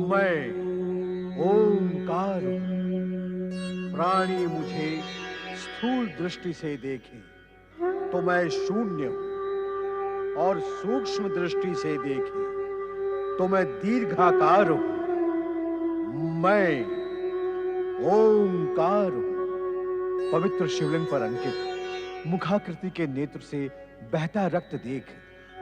मैं ओंकार हूं। प्राणी मुझे स्थूल दृष्टि से देखे तो मैं शून्य हूं, और सूक्ष्म दृष्टि से देखे तो मैं दीर्घाकार हूं। मैं ओंकार हूं। पवित्र शिवलिंग पर अंकित मुखाकृति के नेत्र से बहता रक्त देख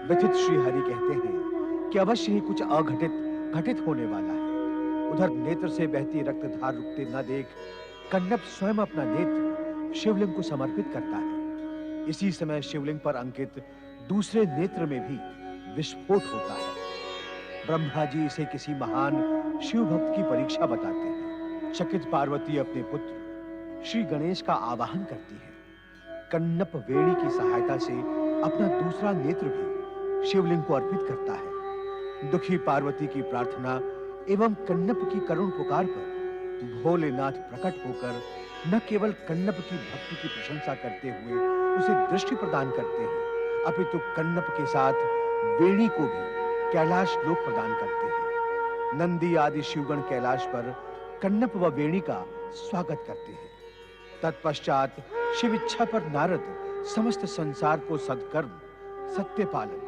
व्यथित श्री हरि कहते हैं कि अवश्य ही कुछ अघटित घटित होने वाला है। उधर नेत्र से बहती रक्तधार रुकते न देख कन्नप स्वयं अपना नेत्र शिवलिंग को समर्पित करता है। इसी समय शिवलिंग पर अंकित दूसरे नेत्र में भी विस्फोट होता है। ब्रह्मा जी इसे किसी महान शिव भक्त की परीक्षा बताते हैं। चकित पार्वती अपने पुत्र श्री गणेश का आवाहन करती है। कन्नप वेणी की सहायता से अपना दूसरा नेत्र भी शिवलिंग को अर्पित करता है। दुखी पार्वती की प्रार्थना एवं कन्नप की करुण पुकार पर भोलेनाथ प्रकट होकर न केवल कन्नप की भक्ति की प्रशंसा करते हुए उसे दृष्टि प्रदान करते हैं, अपितु कन्नप के साथ वेणी को भी कैलाश लोक प्रदान करते हैं। नंदी आदि शिवगण कैलाश पर कन्नप व वेणी का स्वागत करते हैं। तत्पश्चात शिव इच्छा पर नारद समस्त संसार को सद्कर्म, सत्यपालन,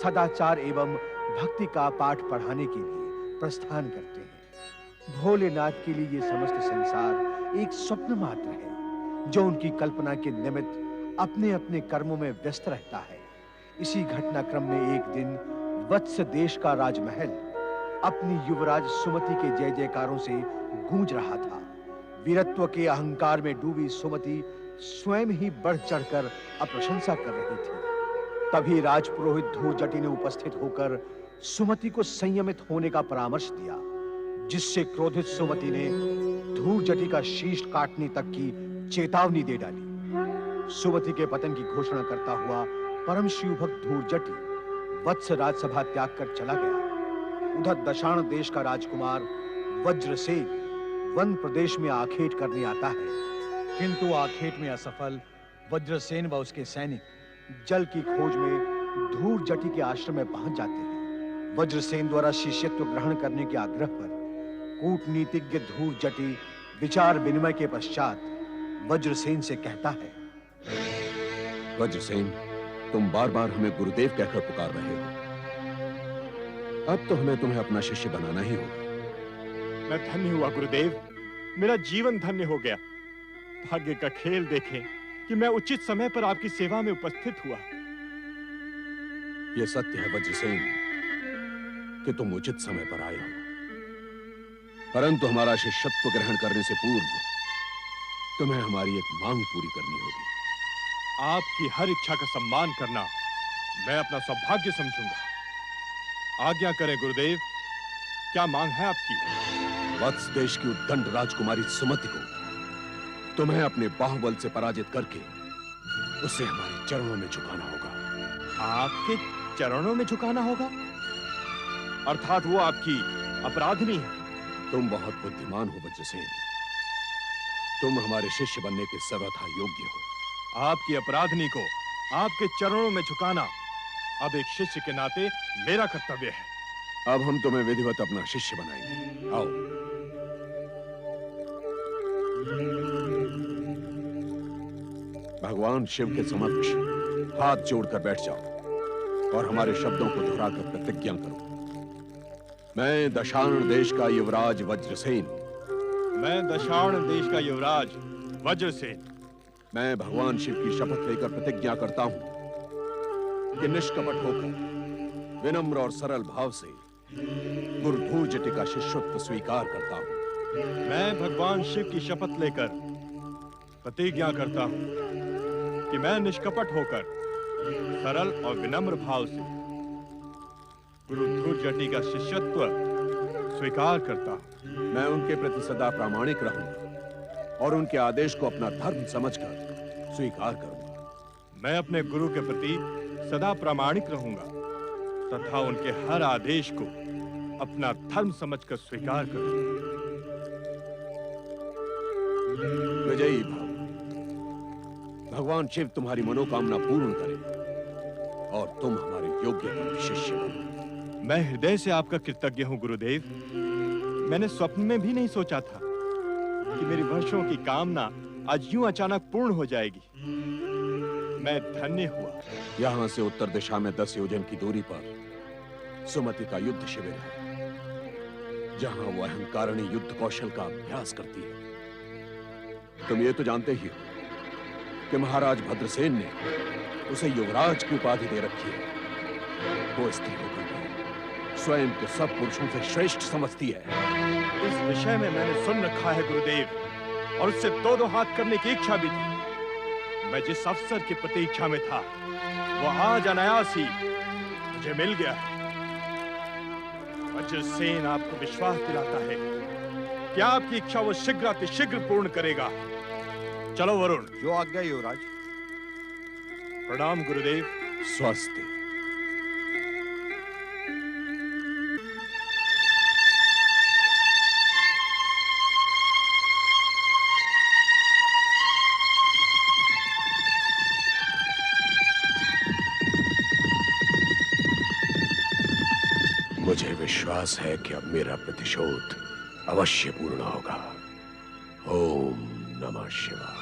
सदाचार एवं भक्ति का पाठ पढ़ाने के लिए प्रस्थान करते हैं। भोलेनाथ के लिए ये समस्त संसार एक स्वप्न मात्र है, जो उनकी कल्पना के निमित्त अपने अपने कर्मों में व्यस्त रहता है। इसी घटनाक्रम में एक दिन वत्स देश का राजमहल अपनी युवराज सुमति के जय जयकारों से गूंज रहा था। वीरत्व के अहंकार में डूबी सुमति स्वयं ही बढ़ चढ़कर अप्रशंसा कर रही थी। तभी राजपुरोहित धूर्जटि ने उपस्थित होकर सुमति को संयमित होने का परामर्श दिया, जिससे क्रोधित सुमति ने धूर्जटि का शीश काटने तक की चेतावनी दे डाली। सुमति के पतन की घोषणा करता हुआ परम शिवभक्त धूर्जटि वत्स राजसभा त्याग कर चला गया। उधर दशाण देश का राजकुमार वज्रसेन वन प्रदेश में आखेट करने आता है, किंतु आखेट में असफल वज्रसेन व उसके सैनिक जल की खोज में धूर्जटि के आश्रम में पहुंच जाते हैं। वज्रसेन द्वारा शिष्यत्व ग्रहण करने के आग्रह पर कूटनीतिज्ञ धूर्जटि विचार विनिमय के पश्चात वज्रसेन से कहता है, वज्रसेन, तुम बार-बार हमें गुरुदेव कहकर पुकार रहे हो। अब तो हमें तुम्हें अपना शिष्य बनाना ही होगा। मैं धन्य हुआ गुरुदेव, मेरा जीवन धन्य हो गया। भाग्य का खेल देखें कि मैं उचित समय पर आपकी सेवा में उपस्थित हुआ। यह सत्य है वज्रसेन कि तुम उचित समय पर आए हो, परंतु हमारा शिष्यत्व ग्रहण करने से पूर्व तुम्हें हमारी एक मांग पूरी करनी होगी। आपकी हर इच्छा का सम्मान करना मैं अपना सौभाग्य समझूंगा। आज्ञा करें गुरुदेव, क्या मांग है आपकी? वत्स देश की उद्दंड राजकुमारी सुमति को तुम्हें अपने बाहुबल से पराजित करके उसे हमारे चरणों में झुकाना होगा। आपके चरणों में झुकाना होगा? अर्थात वो आपकी अपराधिनी है। तुम बहुत बुद्धिमान हो वज्रसेन, तुम हमारे शिष्य बनने के सर्वथा योग्य हो। आपकी अपराधिनी को आपके चरणों में झुकाना अब एक शिष्य के नाते मेरा कर्तव्य है। अब हम तुम्हें विधिवत अपना शिष्य बनाएंगे। आओ। भगवान शिव के समक्ष हाथ जोड़कर बैठ जाओ और हमारे शब्दों को दोहराकर प्रतिज्ञा करो। मैं दशाण देश का युवराज वज्रसेन। मैं दशाण देश का युवराज वज्रसेन। मैं भगवान शिव की शपथ लेकर प्रतिज्ञा करता हूं कि निष्कपट होकर विनम्र और सरल भाव से गुरु धूर्जटि का शिष्यत्व स्वीकार करता हूं। मैं भगवान शिव की शपथ लेकर प्रतिज्ञा करता हूं कि मैं निष्कपट होकर सरल और विनम्र भाव से गुरु धूर्जटि का शिष्यत्व स्वीकार करता हूं। मैं उनके प्रति सदा प्रामाणिक रहूंगा और उनके आदेश को अपना धर्म समझकर स्वीकार करूंगा। मैं अपने गुरु के प्रति सदा प्रामाणिक रहूंगा तथा उनके हर आदेश को अपना धर्म समझकर स्वीकार करूंगा। विजयी भव। भगवान शिव तुम्हारी मनोकामना पूर्ण करे और तुम हमारे योग्यतम शिष्य बनो। मैं हृदय से आपका कृतज्ञ हूं गुरुदेव। मैंने स्वप्न में भी नहीं सोचा था कि मेरी वर्षों की कामना आज यूं अचानक पूर्ण हो जाएगी। मैं धन्य हुआ। यहां से उत्तर दिशा में 10 योजन की दूरी पर सुमति का युद्ध शिविर है, जहां वो अहंकारिणी युद्ध कौशल का अभ्यास करती है। तुम ये तो जानते ही हो कि महाराज भद्रसेन ने उसे युवराज की उपाधि दे रखी है। वो स्त्री होकर भी स्वयं को सब पुरुषों से श्रेष्ठ समझती है। इस विषय में मैंने सुन रखा है गुरुदेव, और उससे दो हाथ करने की इच्छा भी थी। मैं जिस अवसर की प्रतीक्षा में था वो आज अनायास ही मुझे मिल गया है। वज्रसेन आपको विश्वास दिलाता है कि आपकी इच्छा वो शीघ्र पूर्ण करेगा। चलो वरुण। जो आज्ञा युवराज। प्रणाम गुरुदेव। स्वस्ति। मुझे विश्वास है कि अब मेरा प्रतिशोध अवश्य पूर्ण होगा। ओम नमः शिवाय।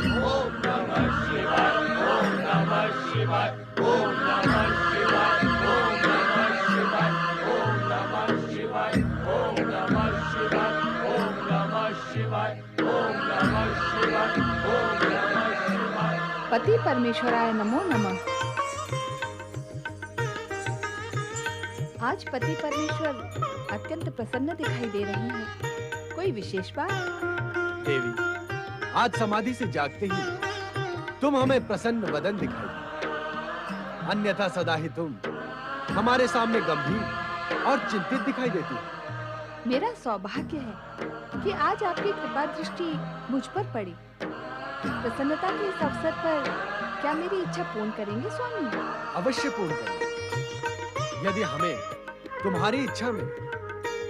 ओम नमः शिवाय। ओम नमः शिवाय। ओम नमः शिवाय। ओम नमः शिवाय। ओम नमः शिवाय। ओम नमः शिवाय। ओम नमः शिवाय। ओम नमः शिवाय। ओम नमः शिवाय। पति परमेश्वराय नमो नमः। आज पति परमेश्वर अत्यंत प्रसन्न दिखाई दे रहे हैं। कोई विशेष बात? देवी, आज समाधि से जागते ही तुम हमें प्रसन्न वदन दिखाई दी। अन्यथा सदा ही तुम हमारे सामने गंभीर और चिंतित दिखाई देती हो। मेरा सौभाग्य है कि आज आपकी कृपा दृष्टि मुझ पर पड़ी। प्रसन्नता के इस अवसर पर क्या मेरी इच्छा पूर्ण करेंगे स्वामी? अवश्य पूर्ण करेंगे। यदि हमें तुम्हारी इच्छा में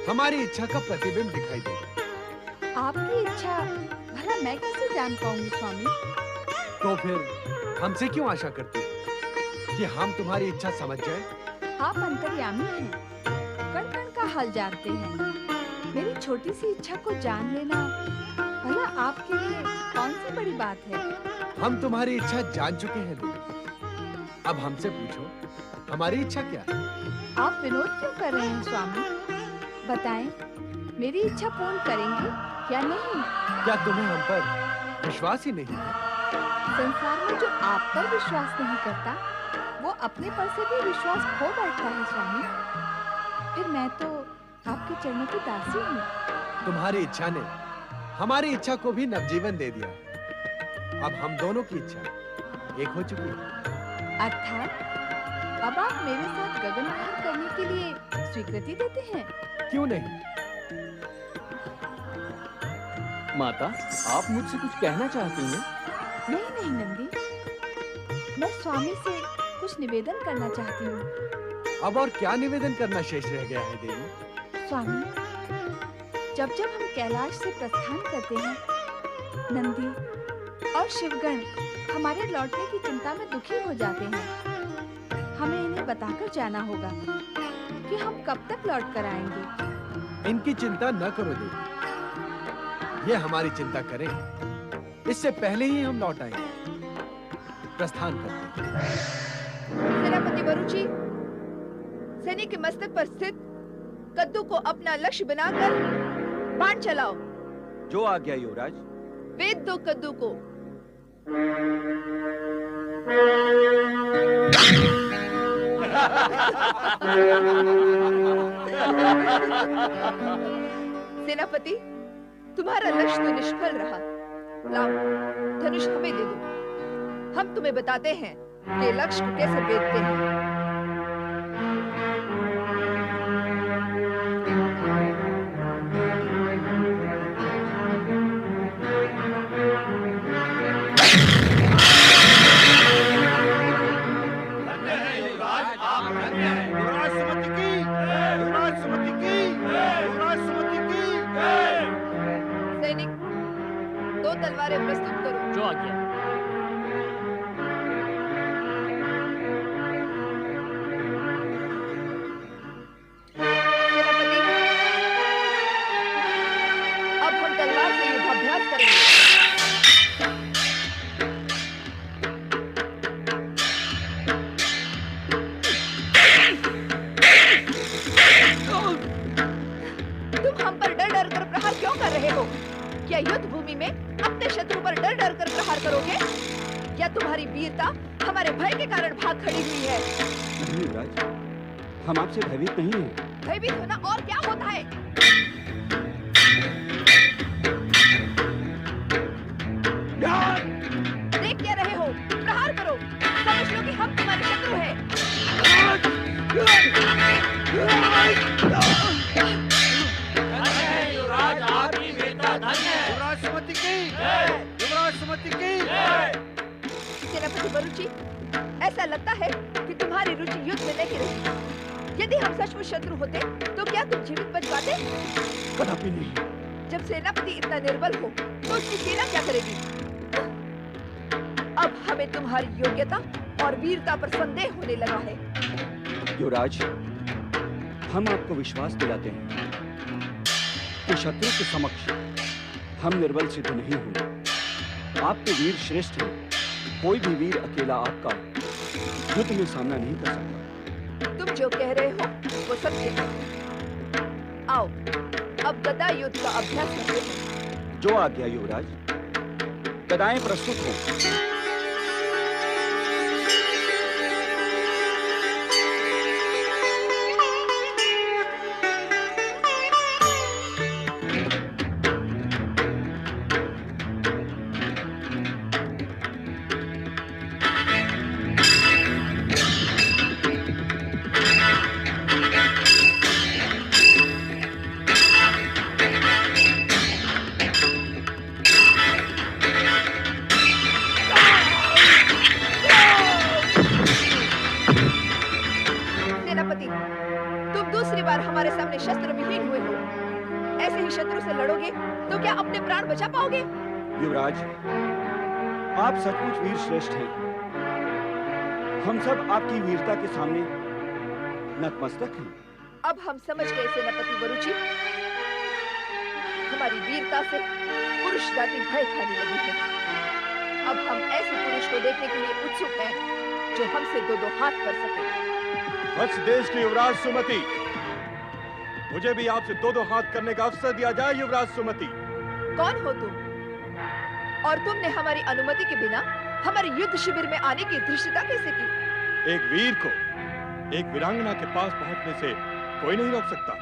हमारी इच्छा का प्रतिबिंब दिखाई देगा। आपकी इच्छा भला मैं कैसे जान पाऊंगी स्वामी? तो फिर हमसे क्यों आशा करती हो कि हम तुम्हारी इच्छा समझ जाएं? आप अंतर्यामी हैं, कण कण का हाल जानते हैं। मेरी छोटी सी इच्छा को जान लेना भला आपके लिए कौन सी बड़ी बात है? हम तुम्हारी इच्छा जान चुके हैं देवी। अब हमसे पूछो, हमारी इच्छा क्या है? आप विनोद क्यों कर रहे हैं स्वामी? बताएं, मेरी इच्छा पूर्ण करेंगे या नहीं? क्या तुम्हें हम पर विश्वास ही नहीं है? संसार में जो आप पर विश्वास नहीं करता, वो अपने पर से भी विश्वास खो बैठता है स्वामी। फिर मैं तो आपके चरणों की दासी हूँ। तुम्हारी इच्छा ने हमारी इच्छा को भी नवजीवन दे दिया। अब हम दोनों की इच्छा एक हो चुकी है। अर्थात अब आप मेरे साथ गगन विहार करने के लिए स्वीकृति देते हैं? क्यों नहीं? माता, आप मुझसे कुछ कहना चाहती हैं? नहीं नंदी, मैं स्वामी से कुछ निवेदन करना चाहती हूँ। अब और क्या निवेदन करना शेष रह गया है देवी? स्वामी, जब जब हम कैलाश से प्रस्थान करते हैं, नंदी और शिवगण हमारे लौटने की चिंता में दुखी हो जाते हैं। हमें इन्हें बताकर जाना होगा कि हम कब तक लौट कर आएंगे। इनकी चिंता न करो देवी, ये हमारी चिंता करें, इससे पहले ही हम लौट आएंगे। प्रस्थान करते हैं। सेनापति वरुचि, सैनिक के मस्तक पर स्थित कद्दू को अपना लक्ष्य बनाकर बाण चलाओ। जो आज्ञा युवराज। वेद दो कद्दू को। सेनापति, तुम्हारा लक्ष्य तो निष्फल रहा। लाओ, धनुष हमें दे दो। हम तुम्हें बताते हैं कि लक्ष्य को कैसे भेदते हैं। सैनिक, दो तलवारें प्रस्तुत करो। जो आज्ञा। सेनापति, तुम हम पर डर डर कर प्रहार क्यों कर रहे हो? क्या युद्ध भूमि में अपने शत्रु पर डर डर कर प्रहार करोगे? क्या तुम्हारी वीरता हमारे भय के कारण भाग खड़ी हुई है? नहीं युवराज, हम आपसे भयभीत नहीं हैं। भयभीत होना और क्या होता है? देख क्या रहे हो? प्रहार करो, समझ लो कि हम तुम्हारे शत्रु हैं। युवराज आपकी वीरता धन्य है। युवराज सुमति की जय, युवराज सुमति की जय। सेनापति वरुचि, ऐसा लगता है कि तुम्हारी रुचि युद्ध में नहीं रही। यदि हम सचमुच शत्रु होते तो क्या तुम जीवित बच पाते? कदापि नहीं। जब सेनापति इतना निर्बल हो तो उसकी सेना क्या करेगी? अब हमें तुम्हारी योग्यता और वीरता पर संदेह होने लगा है। युवराज, हम आपको विश्वास दिलाते हैं कि शत्रु के समक्ष हम निर्बल सिद्ध नहीं होंगे। आप तो वीर श्रेष्ठ हैं। कोई भी वीर अकेला आपका युद्ध में सामना नहीं कर सकता। तुम जो कह रहे हो वो सत्य है। आओ, अब गदा युद्ध का अभ्यास करते हैं। जो आज्ञा युवराज। गदाएं प्रस्तुत हो। हमारे सामने शस्त्र विहीन हुए हो। ऐसे ही शत्रु से लड़ोगे तो क्या अपने प्राण बचा पाओगे? युवराज, आप सचमुच वीर श्रेष्ठ हैं। हम सब आपकी वीरता के सामने नतमस्तक हैं। अब हम समझ गए सेनापति वरुचि, हमारी वीरता से पुरुष जाति भय खाने लगी है। अब हम ऐसे पुरुष को देखने के लिए उत्सुक हैं जो हमसे दो दो हाथ कर सके। वत्स देश की युवराज सुमति, मुझे भी आपसे दो दो हाथ करने का अवसर दिया जाए। युवराज सुमति, कौन हो तुम? और तुमने हमारी अनुमति के बिना हमारे युद्ध शिविर में आने की धृष्टता कैसे की? एक वीर को एक वीरांगना के पास पहुंचने से कोई नहीं रोक सकता।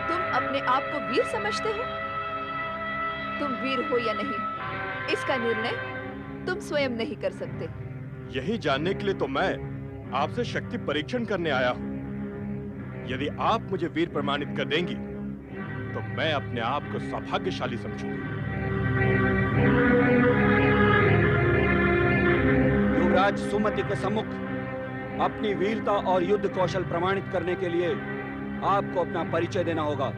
तुम अपने आप को वीर समझते हो? तुम वीर हो या नहीं, इसका निर्णय तुम स्वयं नहीं कर सकते। यही जानने के लिए तो मैं आपसे शक्ति परीक्षण करने आया हूं। यदि आप मुझे वीर प्रमाणित कर देंगी तो मैं अपने आप को सौभाग्यशाली समझूंगा। युवराज सुमति के सम्मुख अपनी वीरता और युद्ध कौशल प्रमाणित करने के लिए आपको अपना परिचय देना होगा।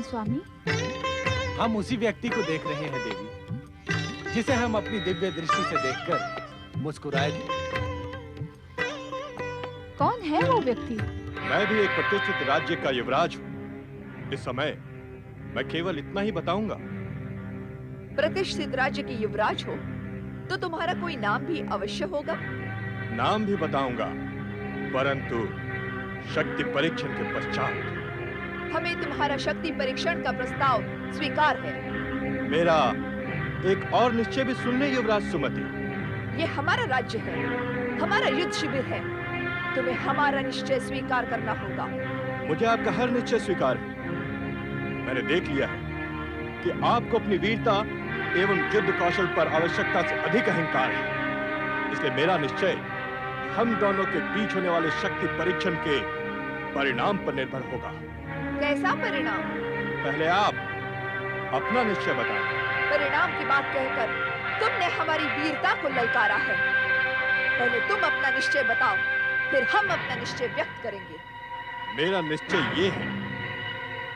स्वामी, हम उसी व्यक्ति को देख रहे हैं देवी, जिसे हम अपनी दिव्य दृष्टि से देखकर मुस्कुराए थे। कौन है वो व्यक्ति? मैं भी एक प्रतिष्ठित राज्य का युवराज हूँ। इस समय मैं केवल इतना ही बताऊंगा। प्रतिष्ठित राज्य की युवराज हो तो तुम्हारा कोई नाम भी अवश्य होगा। नाम भी बताऊंगा, परंतु शक्ति परीक्षण के पश्चात। हमें तुम्हारा शक्ति परीक्षण का प्रस्ताव स्वीकार है। मेरा एक और निश्चय भी सुन ले युवराज सुमति। ये हमारा राज्य है, हमारा युद्ध शिविर है। तुम्हें हमारा निश्चय स्वीकार करना होगा। मुझे आपका हर निश्चय स्वीकार है। मैंने देख लिया है कि आपको अपनी वीरता एवं युद्ध कौशल पर आवश्यकता से अधिक अहंकार है। इसलिए मेरा निश्चय हम दोनों के बीच होने वाले शक्ति परीक्षण के परिणाम पर निर्भर होगा। कैसा परिणाम? पहले आप अपना निश्चय बताएं। परिणाम की बात कहकर तुमने हमारी वीरता को ललकारा है। पहले तुम अपना निश्चय बताओ, फिर हम अपना निश्चय व्यक्त करेंगे। मेरा निश्चय ये है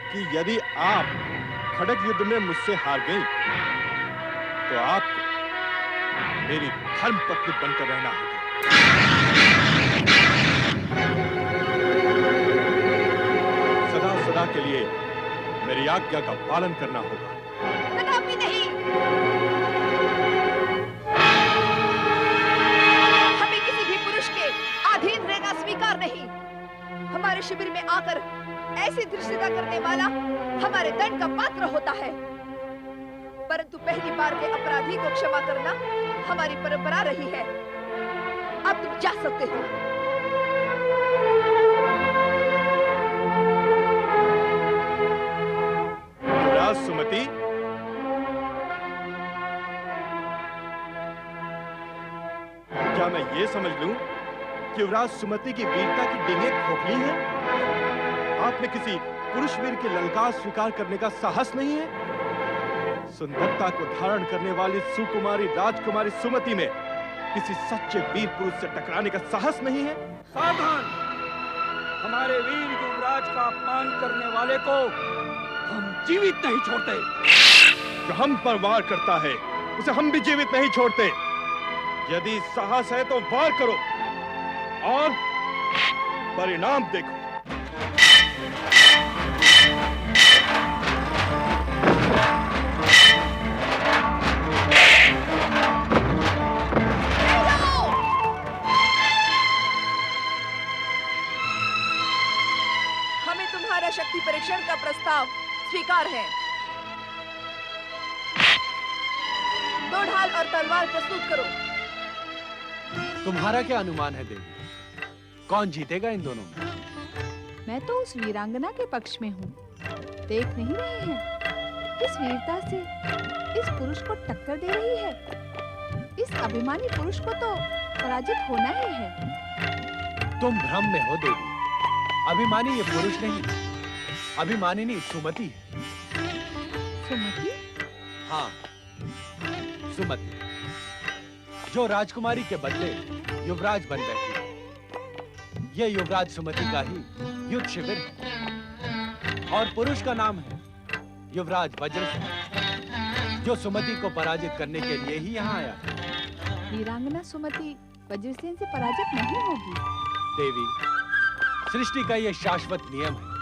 कि यदि आप खड़ग युद्ध में मुझसे हार गई तो आपको मेरी धर्मपत्नी बनकर रहना होगा। सदा सदा के लिए मेरी आज्ञा का पालन करना होगा। कदापि नहीं। हमें किसी भी पुरुष के अधीन रहना स्वीकार नहीं। हमारे शिविर में आकर ऐसी धृष्टता करने वाला हमारे दंड का पात्र होता है, परंतु पहली बार के अपराधी को क्षमा करना हमारी परंपरा रही है। अब तुम जा सकते हो। युवराज सुमति, क्या मैं ये समझ लूं कि युवराज सुमति की वीरता की डींगे खोखली है? आप में किसी पुरुष वीर की ललकार स्वीकार करने का साहस नहीं है? सुंदरता को धारण करने वाली सुकुमारी राजकुमारी सुमति में किसी सच्चे वीर पुरुष से टकराने का साहस नहीं है? सावधान! हमारे वीर युवराज का अपमान करने वाले को हम जीवित नहीं छोड़ते। जो हम पर वार करता है उसे हम भी जीवित नहीं छोड़ते। यदि साहस है तो वार करो और परिणाम देखो। हमें तुम्हारा शक्ति परीक्षण का प्रस्ताव स्वीकार है। दो ढाल और तलवार प्रस्तुत करो। तुम्हारा क्या अनुमान है देवी, कौन जीतेगा इन दोनों में? मैं तो उस वीरांगना के पक्ष में हूँ। देख नहीं रहे हैं किस वीरता से इस पुरुष को टक्कर दे रही है। इस अभिमानी पुरुष को तो पराजित होना ही है। तुम भ्रम में हो देवी। अभिमानी ये पुरुष नहीं, अभिमानिनी सुमति है। सुमति? हाँ, सुमति, जो राजकुमारी के बदले युवराज बन बैठी है। ये युवराज सुमति का ही युद्ध शिविर है और पुरुष का नाम है युवराज वज्रसेन, जो सुमति को पराजित करने के लिए ही यहाँ आया है। वीरांगना सुमति वज्रसेन से पराजित नहीं होगी। देवी, सृष्टि का यह शाश्वत नियम है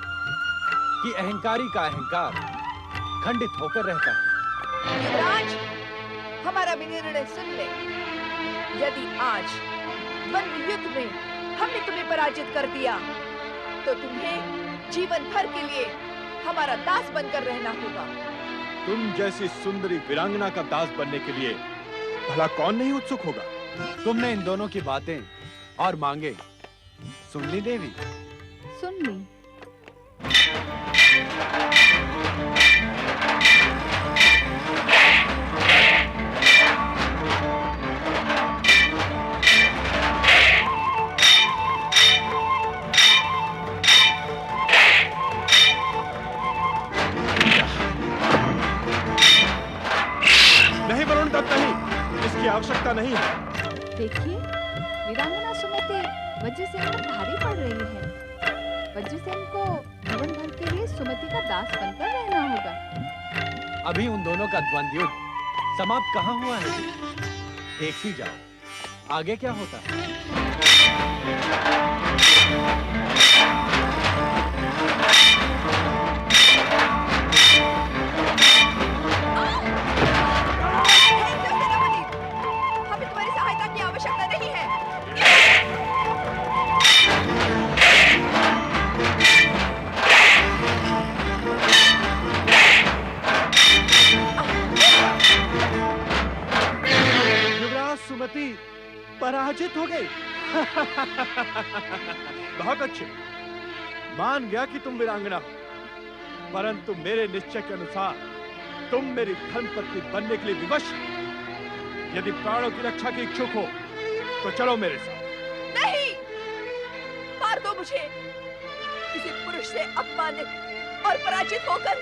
कि अहंकारी का अहंकार खंडित होकर रहता है। युवराज, हमारा निर्णय सुन ले। यदि आज द्वंद्व युद्ध में हमने तुम्हें पराजित कर दिया तो तुम्हें जीवन भर के लिए हमारा दास बनकर रहना होगा। तुम जैसी सुंदरी वीरांगना का दास बनने के लिए भला कौन नहीं उत्सुक होगा? तुमने इन दोनों की बातें और मांगे सुन ली देवी? सुन ली। नहीं वरुण दत्त, नहीं, इसकी आवश्यकता नहीं है। देखिए, वीरांगना सुमति वज्रसेन पर भारी पड़ रही है। वज्रसेन को जीवन भर के लिए सुमति का दास बनकर रहना होगा। अभी उन दोनों का द्वंद्व युद्ध समाप्त कहाँ हुआ है? देखती जाओ आगे क्या होता है। हमें तुम्हारी सहायता की आवश्यकता नहीं है। युवराज सुमति पराजित हो गई। बहुत अच्छे, मान गया कि तुम वीरांगना हो, परंतु मेरे निश्चय के अनुसार तुम मेरी धर्मपत्नी बनने के लिए विवश हो। यदि प्राणों की रक्षा के इच्छुक हो तो चलो मेरे साथ। नहीं, मार दो मुझे। किसी पुरुष से अपमानित और पराजित होकर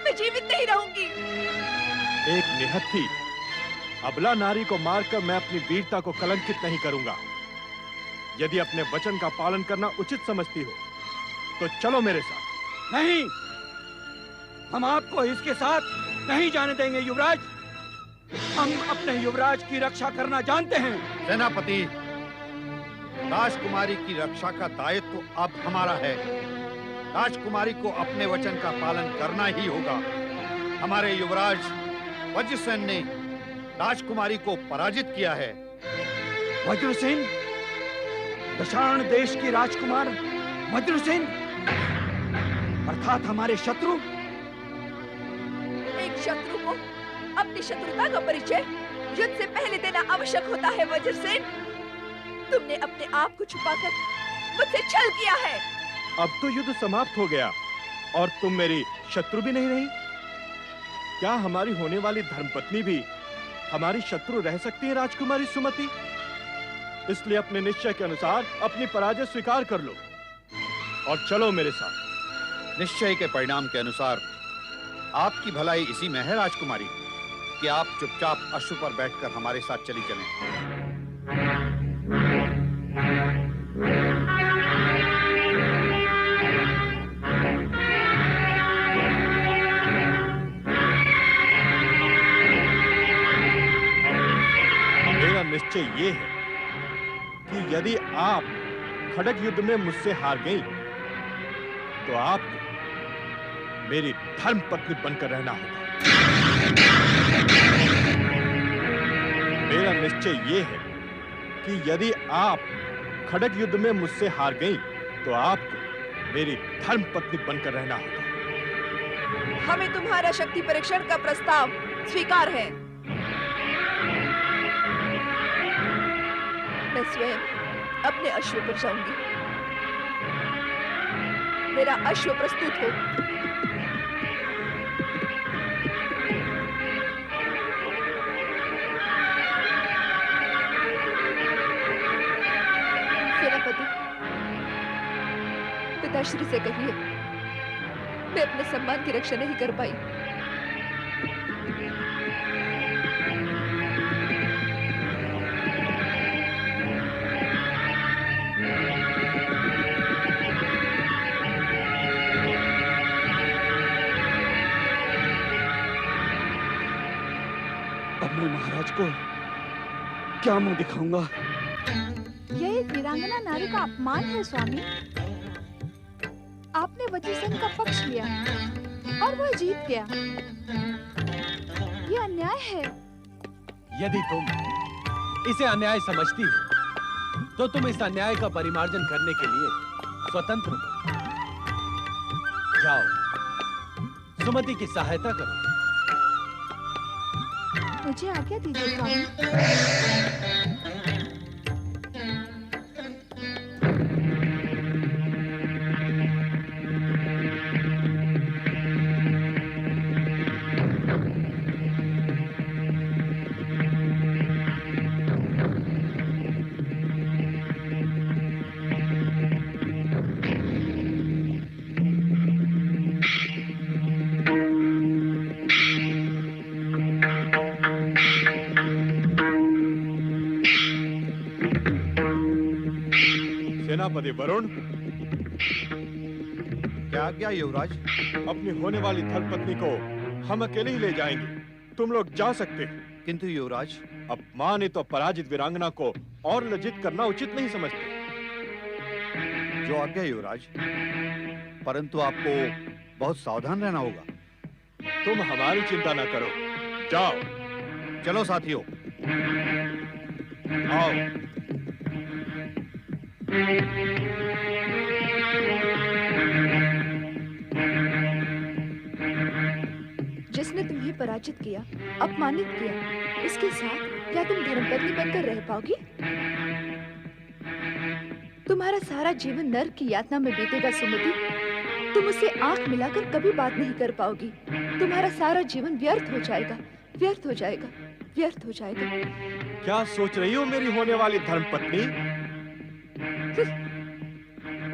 मैं जीवित नहीं रहूंगी। एक निहत्थी अबला नारी को मारकर मैं अपनी वीरता को कलंकित नहीं करूंगा। यदि अपने वचन का पालन करना उचित समझती हो तो चलो मेरे साथ। नहीं, हम आपको इसके साथ नहीं जाने देंगे युवराज। हम अपने युवराज की रक्षा करना जानते हैं। सेनापति, राजकुमारी की रक्षा का दायित्व अब हमारा है। राजकुमारी को अपने वचन का पालन करना ही होगा। हमारे युवराज वज्रसेन ने राजकुमारी को पराजित किया है। वज्रसेन? दशाण देश की राजकुमार वज्रसेन, अर्थात हमारे शत्रु। एक शत्रु को अपनी शत्रुता का परिचय युद्ध से पहले देना आवश्यक होता है वज्रसेन। तुमने अपने आप को छुपाकर मुझसे छल किया है। अब तो युद्ध समाप्त हो गया और तुम मेरी शत्रु भी नहीं रही। क्या हमारी होने वाली धर्मपत्नी भी हमारी शत्रु रह सकती है राजकुमारी सुमति? इसलिए अपने निश्चय के अनुसार अपनी पराजय स्वीकार कर लो और चलो मेरे साथ। निश्चय के परिणाम के अनुसार आपकी भलाई इसी में है राजकुमारी कि आप चुपचाप अश्व पर बैठकर हमारे साथ चली चलें। मेरा निश्चय ये है कि यदि आप खड़ग युद्ध में मुझसे हार गई तो आपको मेरी धर्मपत्नी बनकर रहना होगा। मेरा निश्चय ये है कि यदि आप खड़ग युद्ध में मुझसे हार गई तो आपको मेरी धर्मपत्नी बनकर रहना होगा। हमें तुम्हारा शक्ति परीक्षण का प्रस्ताव स्वीकार है। मैं स्वयं अपने अश्व पर जाऊंगी। मेरा अश्व प्रस्तुत हो। सेनापति, पिताश्री से कहिए मैं अपने सम्मान की रक्षा नहीं कर पाई। अब मैं महाराज को क्या मुंह दिखाऊंगा? यह एक वीरांगना नारी का अपमान है स्वामी। आपने वज्रसेन का पक्ष लिया और वह जीत गया। यह अन्याय है। यदि तुम इसे अन्याय समझती हो तो तुम इस अन्याय का परिमार्जन करने के लिए स्वतंत्र हो। जाओ, सुमति की सहायता करो। मुझे आज्ञा दीजिए स्वामी। सेनापति वरुण, क्या आज्ञा युवराज? अपनी होने वाली धर्मपत्नी को हम अकेले ही ले जाएंगे। तुम लोग जा सकते हो। किंतु युवराज, अपमानित और पराजित वीरांगना को और लज्जित करना उचित नहीं समझते। जो आज्ञा युवराज, परंतु आपको बहुत सावधान रहना होगा। तुम हमारी चिंता न करो, जाओ। चलो साथियों, आओ। जिसने तुम्हें पराजित किया, अपमानित किया, उसके साथ क्या तुम धर्मपत्नी बनकर रह पाओगी? तुम्हारा सारा जीवन नर्क की यातना में बीतेगा सुमति। तुम उससे आंख मिलाकर कभी बात नहीं कर पाओगी। तुम्हारा सारा जीवन व्यर्थ हो जाएगा, व्यर्थ हो जाएगा, व्यर्थ हो जाएगा। क्या सोच रही हो मेरी होने वाली धर्मपत्नी?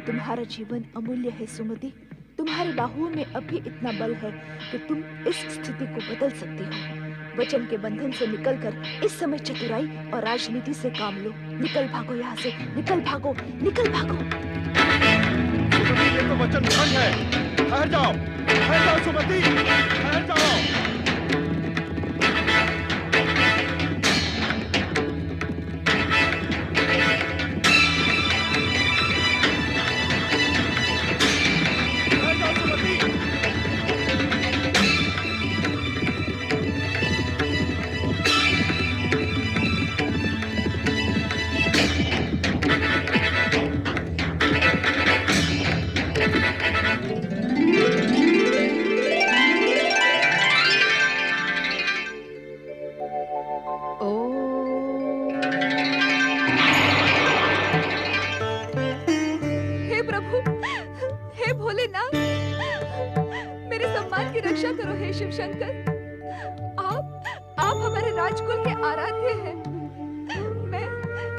तुम्हारा जीवन अमूल्य है सुमति। तुम्हारी बाहुओं में अभी इतना बल है कि तुम इस स्थिति को बदल सकती हो। वचन के बंधन से निकलकर इस समय चतुराई और राजनीति से काम लो। निकल भागो यहाँ से, निकल भागो, निकल भागो। ये तो वचन भंग है। ठहर जाओ सुमति, ठहर जाओ। रक्षा करो हे शिव शंकर। आप हमारे राजकुल के आराध्य हैं। मैं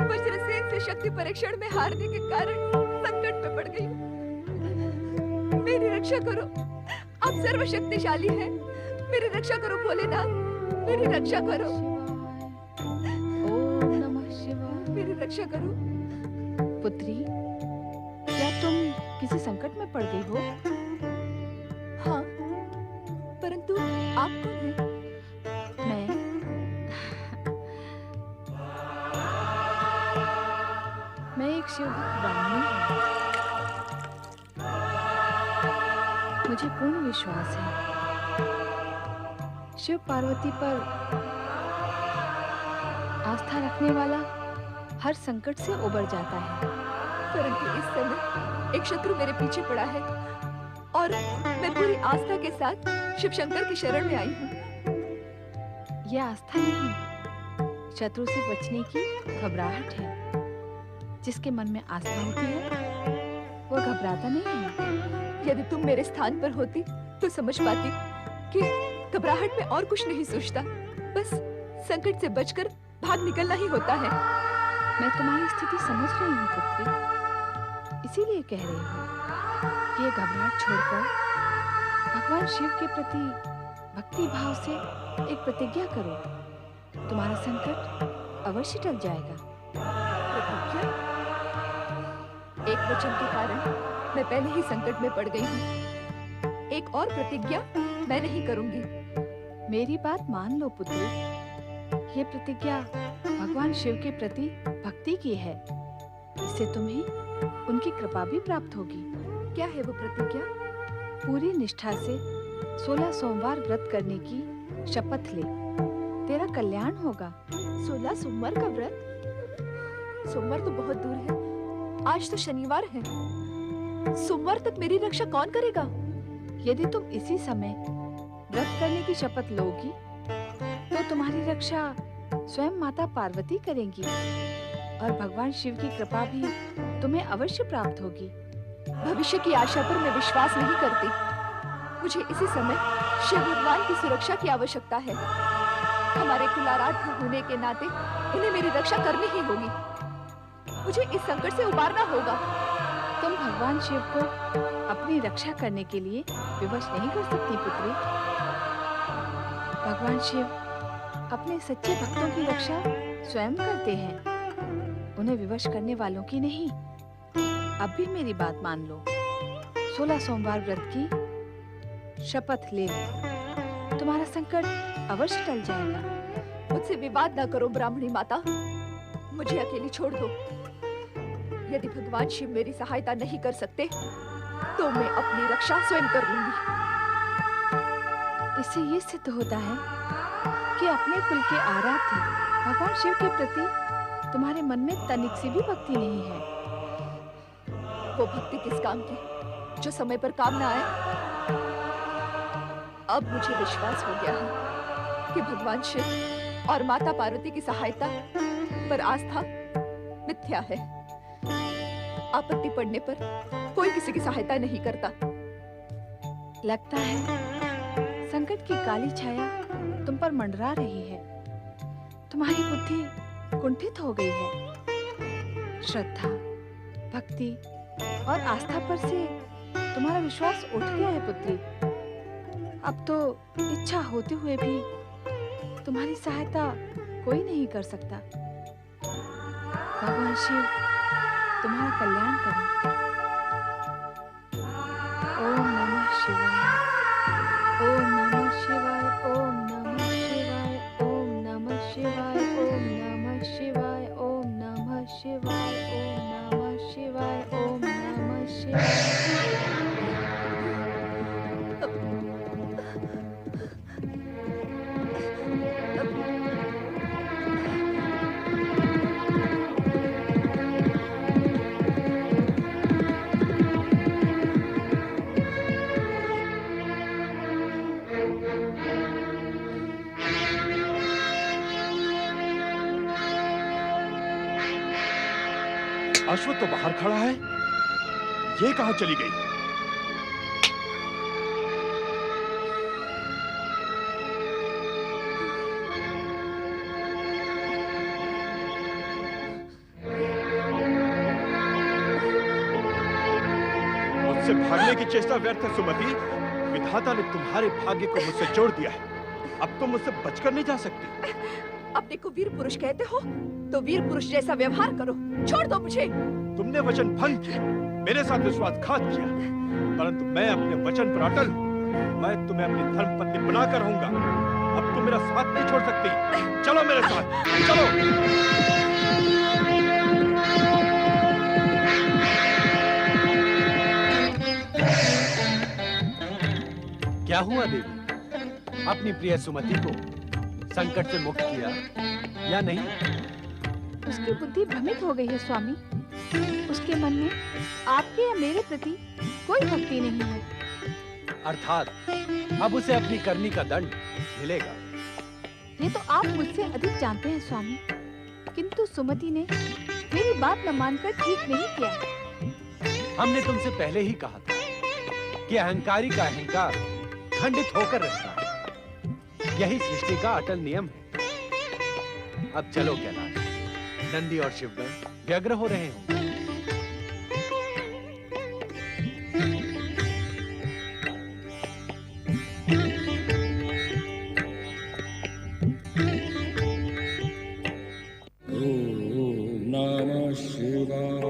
वज्रसेन से शक्ति परीक्षण में हारने के कारण संकट में पड़ गई हूँ। मेरी रक्षा करो, आप सर्वशक्तिशाली हैं। मेरी रक्षा करो भोलेनाथ, मेरी रक्षा करो। ओम नमः शिवाय। मेरी रक्षा करो। पुत्री, क्या तुम किसी संकट में पड़ गई हो? हाँ, परंतु आप कौन हैं? मैं एक शिव ब्राह्मणी हूँ। मुझे पूर्ण विश्वास है शिव पार्वती पर आस्था रखने वाला हर संकट से उबर जाता है। परंतु इस समय एक शत्रु मेरे पीछे पड़ा है और मैं पूरी आस्था के साथ शिव शंकर की शरण में आई हूँ। यह आस्था नहीं, शत्रु से बचने की घबराहट है। जिसके मन में आस्था होती है वो घबराता नहीं है। यदि तुम मेरे स्थान पर होती तो समझ पाती कि घबराहट में और कुछ नहीं सोचता, बस संकट से बचकर भाग निकलना ही होता है। मैं तुम्हारी स्थिति समझ रही हूँ पुत्री, इसीलिए कह रही हूँ कि ये घबराहट छोड़कर भगवान शिव के प्रति भक्ति भाव से एक प्रतिज्ञा करो। तुम्हारा संकट अवश्य टल जाएगा। प्रतिज्ञा? एक वचन के कारण मैं पहले ही संकट में पड़ गई हूँ। एक और प्रतिज्ञा मैं नहीं करूंगी। मेरी बात मान लो पुत्री, ये प्रतिज्ञा भगवान शिव के प्रति भक्ति की है। इससे तुम्हें उनकी कृपा भी प्राप्त होगी। क्या है वो प्रतिज्ञा? पूरी निष्ठा से 16 सोमवार व्रत करने की शपथ ले, तेरा कल्याण होगा। 16 सोमवार का व्रत? सोमवार तो बहुत दूर है, आज तो शनिवार है। सोमवार तक मेरी रक्षा कौन करेगा? यदि तुम इसी समय व्रत करने की शपथ लोगी तो तुम्हारी रक्षा स्वयं माता पार्वती करेंगी और भगवान शिव की कृपा भी तुम्हें अवश्य प्राप्त होगी। भविष्य की आशा पर मैं विश्वास नहीं करती। मुझे इसी समय शिव भगवान की सुरक्षा की आवश्यकता है। हमारे कुलाराध्य होने के नाते उन्हें मेरी रक्षा करनी ही होगी। मुझे इस संकट से उबारना होगा। तुम भगवान शिव को अपनी रक्षा करने के लिए विवश नहीं कर सकती पुत्री। भगवान शिव अपने सच्चे भक्तों की रक्षा स्वयं करते हैं, उन्हें विवश करने वालों की नहीं। अब भी मेरी बात मान लो, 16 सोमवार व्रत की शपथ ले लो, तुम्हारा संकट अवश्य टल जाएगा। मुझसे विवाद न करो ब्राह्मणी माता, मुझे अकेली छोड़ दो। यदि भगवान शिव मेरी सहायता नहीं कर सकते तो मैं अपनी रक्षा स्वयं कर लूंगी। इससे ये सिद्ध होता है कि अपने कुल के आराध्य भगवान शिव के प्रति तुम्हारे मन में तनिक सी भी भक्ति नहीं है। वो भक्ति किस काम की जो समय पर काम ना आए? अब मुझे विश्वास हो गया है कि भगवान शिव और माता पार्वती की सहायता पर आस्था मिथ्या है। आपत्ति पड़ने पर कोई किसी की सहायता नहीं करता। लगता है संकट की काली छाया तुम पर मंडरा रही है। तुम्हारी बुद्धि कुंठित हो गई है। श्रद्धा, भक्ति और आस्था पर से तुम्हारा विश्वास उठ गया है पुत्री। अब तो इच्छा होते हुए भी तुम्हारी सहायता कोई नहीं कर सकता। भगवान शिव तुम्हारा कल्याण करें। ओम नमः शिवाय। शिवाय। ओम नमः शिवाय। ओम नमः शिवाय। ओम नमः शिवाय। ओम नमः शिवाय। ओम नमः शिवाय। ओम नमः शिवाय। ओम नमः शिवाय। अश्वत्थ तो बाहर खड़ा है, ये कहां चली गई? मुझसे भागने की चेष्टा व्यर्थ है सुमति। विधाता ने तुम्हारे भाग्य को मुझसे जोड़ दिया है, अब तुम मुझसे बचकर नहीं जा सकती। अपने को वीर पुरुष कहते हो तो वीर पुरुष जैसा व्यवहार करो, छोड़ दो मुझे। तुमने वचन भंग किया, मेरे साथ विश्वासघात किया, परंतु मैं अपने वचन पर अटल हूं। मैं तुम्हें अपनी धर्मपत्नी बनाकर रहूंगा। अब तुम मेरा साथ नहीं छोड़ सकती। चलो मेरे साथ, चलो। क्या हुआ देवी? अपनी प्रिय सुमति को संकट से मुक्त किया या नहीं? उसकी बुद्धि भ्रमित हो गई है स्वामी। उसके मन में आपके या मेरे प्रति कोई भक्ति नहीं है। अर्थात अब उसे अपनी करनी का दंड मिलेगा। ये तो आप मुझसे अधिक जानते हैं स्वामी, किंतु सुमति ने मेरी बात न मानकर ठीक नहीं किया। हमने तुमसे पहले ही कहा था कि अहंकारी का अहंकार खंडित होकर रहता है। यही सृष्टि का अटल नियम है। अब चलो कैलाश, नंदी और शिवगण व्यग्र हो रहे होंगे। ओम नमः शिवाय।